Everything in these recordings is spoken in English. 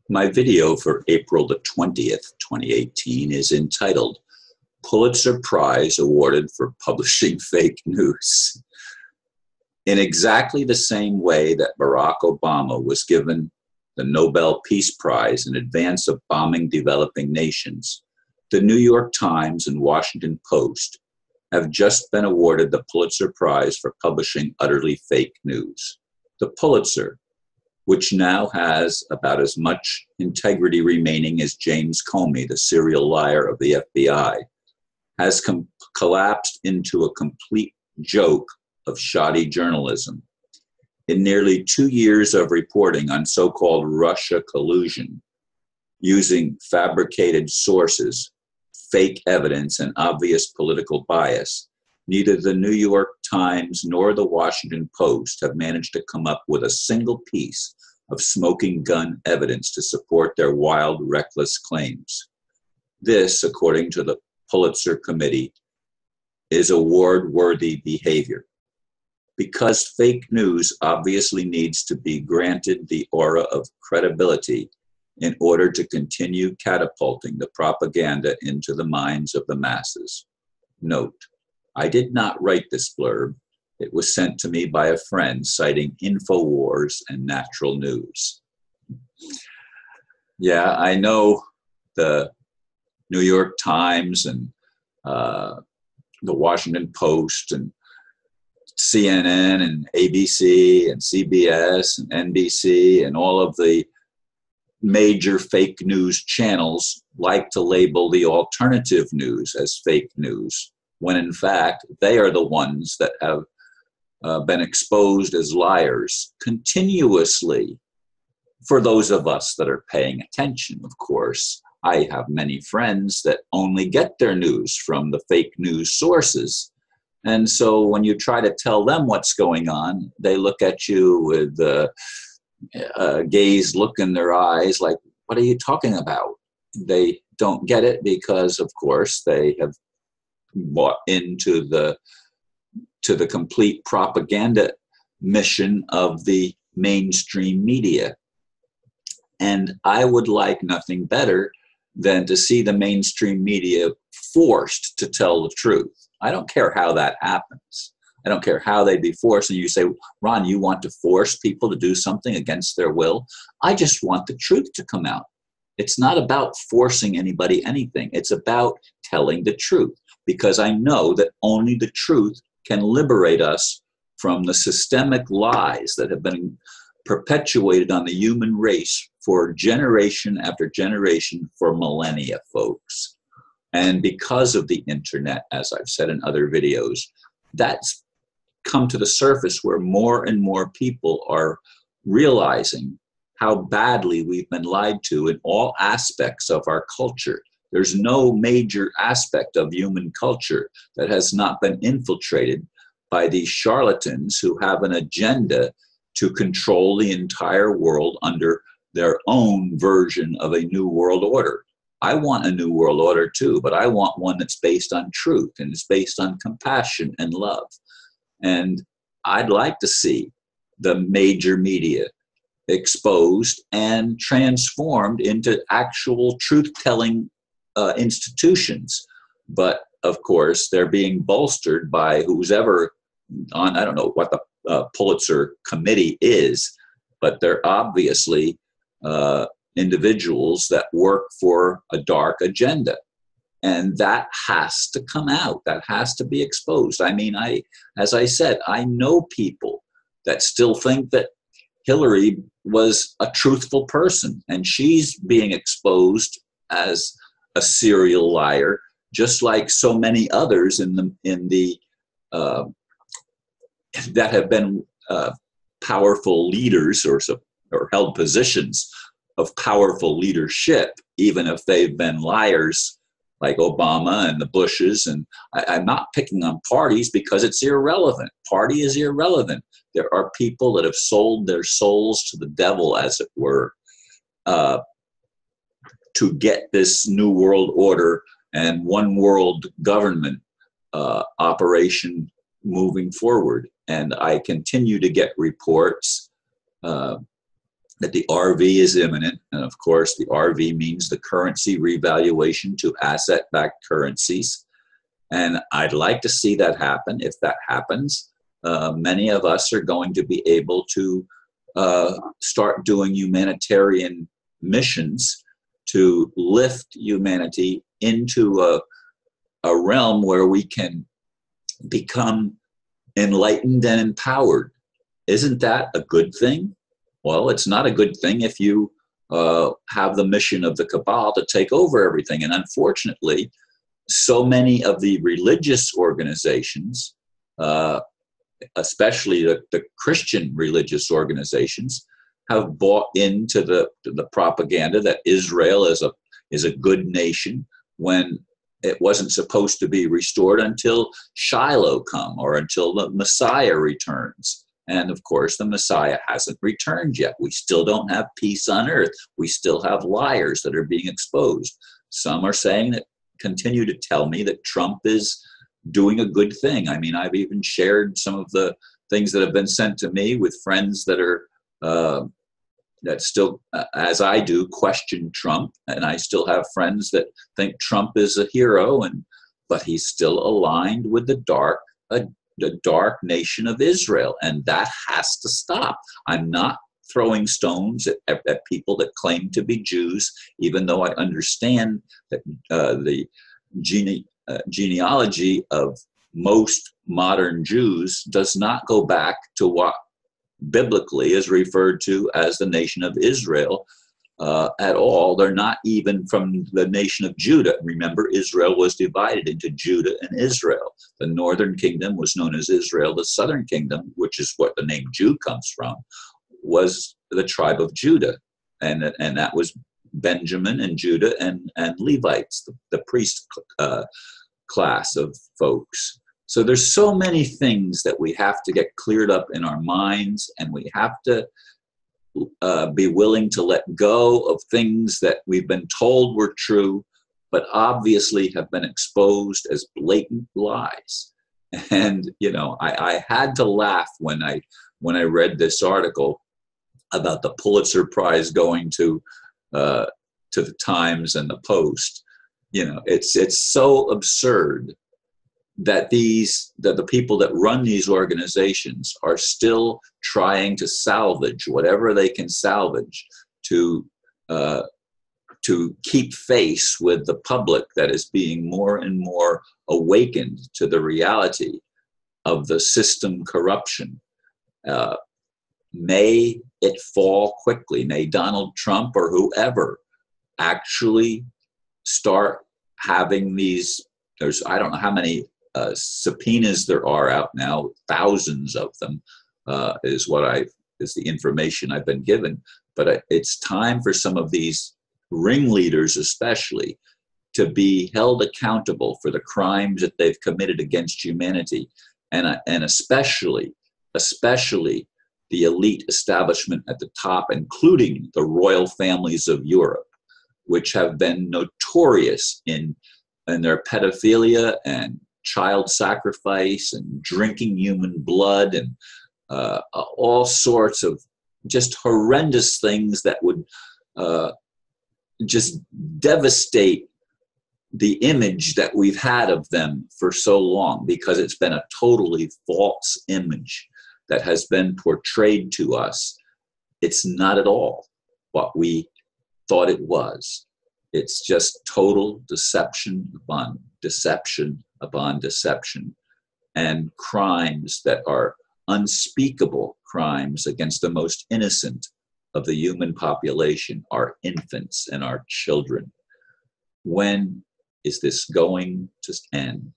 My video for April the 20th, 2018 is entitled Pulitzer Prize Awarded for Publishing Fake News. In exactly the same way that Barack Obama was given the Nobel Peace Prize in advance of bombing developing nations, the New York Times and Washington Post have just been awarded the Pulitzer Prize for publishing utterly fake news. The Pulitzer, which now has about as much integrity remaining as James Comey, the serial liar of the FBI, has collapsed into a complete joke of shoddy journalism. In nearly 2 years of reporting on so-called Russia collusion, using fabricated sources, fake evidence, and obvious political bias, neither the New York Times nor the Washington Post have managed to come up with a single piece of smoking gun evidence to support their wild, reckless claims. This, according to the Pulitzer Committee, is award-worthy behavior. Because fake news obviously needs to be granted the aura of credibility in order to continue catapulting the propaganda into the minds of the masses. Note, I did not write this blurb. It was sent to me by a friend citing InfoWars and NaturalNews. Yeah, I know the New York Times and the Washington Post and CNN and ABC and CBS and NBC and all of the major fake news channels like to label the alternative news as fake news, when in fact they are the ones that have been exposed as liars continuously. For those of us that are paying attention, of course, I have many friends that only get their news from the fake news sources. And so when you try to tell them what's going on, they look at you with a gaze look in their eyes like, what are you talking about? They don't get it because, of course, they have bought into the complete propaganda mission of the mainstream media. And I would like nothing better than to see the mainstream media forced to tell the truth. I don't care how that happens. I don't care how they be forced. And you say, Ron, you want to force people to do something against their will? I just want the truth to come out. It's not about forcing anybody anything. It's about telling the truth, because I know that only the truth can liberate us from the systemic lies that have been perpetuated on the human race for generation after generation for millennia, folks. And because of the internet, as I've said in other videos, that's come to the surface where more and more people are realizing how badly we've been lied to in all aspects of our culture. There's no major aspect of human culture that has not been infiltrated by these charlatans who have an agenda to control the entire world under their own version of a new world order. I want a new world order too, but I want one that's based on truth and is based on compassion and love. And I'd like to see the major media exposed and transformed into actual truth-telling institutions. But of course, they're being bolstered by who's ever on, I don't know what the Pulitzer Committee is, but they're obviously individuals that work for a dark agenda. And that has to come out. That has to be exposed. I mean, as I said, I know people that still think that Hillary was a truthful person, and she's being exposed as a serial liar, just like so many others in the that have been powerful leaders or held positions of powerful leadership, even if they've been liars, like Obama and the Bushes. And I'm not picking on parties because it's irrelevant. Party is irrelevant. There are people that have sold their souls to the devil, as it were, to get this new world order and one world government operation moving forward. And I continue to get reports that the RV is imminent. And of course, the RV means the currency revaluation to asset-backed currencies. And I'd like to see that happen. If that happens, many of us are going to be able to start doing humanitarian missions to lift humanity into a realm where we can become enlightened and empowered. Isn't that a good thing? Well, it's not a good thing if you have the mission of the cabal to take over everything. And unfortunately, so many of the religious organizations, especially the Christian religious organizations, have bought into the propaganda that Israel is a good nation when it wasn't supposed to be restored until Shiloh come or until the Messiah returns. And of course, the Messiah hasn't returned yet. We still don't have peace on earth. We still have liars that are being exposed. Some are saying that, continue to tell me that Trump is doing a good thing. I mean, I've even shared some of the things that have been sent to me with friends that are that still, as I do, question Trump. And I still have friends that think Trump is a hero, but he's still aligned with the dark nation of Israel. And that has to stop. I'm not throwing stones at people that claim to be Jews, even though I understand that the genealogy of most modern Jews does not go back to what biblically is referred to as the nation of Israel at all. They're not even from the nation of Judah. Remember, Israel was divided into Judah and Israel. The northern kingdom was known as Israel. The southern kingdom, which is what the name Jew comes from, was the tribe of Judah. And that was Benjamin and Judah and Levites, the priest class of folks. So there's so many things that we have to get cleared up in our minds, and we have to be willing to let go of things that we've been told were true, but obviously have been exposed as blatant lies. And, you know, I had to laugh when I read this article about the Pulitzer Prize going to the Times and the Post. You know, it's so absurd that the people that run these organizations are still trying to salvage whatever they can salvage to keep face with the public that is being more and more awakened to the reality of the system corruption. May it fall quickly. May Donald Trump or whoever actually start having these, I don't know how many subpoenas there are out now, thousands of them is the information I've been given. But it's time for some of these ringleaders especially to be held accountable for the crimes that they've committed against humanity, and especially the elite establishment at the top, including the royal families of Europe, which have been notorious in their pedophilia and child sacrifice and drinking human blood and all sorts of just horrendous things that would just devastate the image that we've had of them for so long, because it's been a totally false image that has been portrayed to us. It's not at all what we thought it was. It's just total deception upon deception upon deception, and crimes that are unspeakable crimes against the most innocent of the human population, our infants and our children. When is this going to end?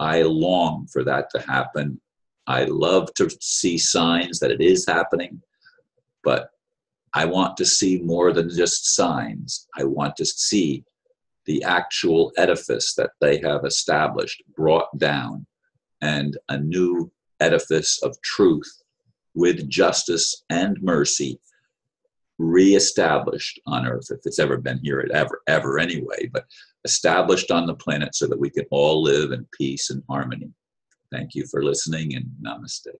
I long for that to happen. I love to see signs that it is happening, but I want to see more than just signs. I want to see the actual edifice that they have established brought down, and a new edifice of truth with justice and mercy reestablished on earth, if it's ever been here, ever anyway, but established on the planet so that we can all live in peace and harmony. Thank you for listening, and namaste.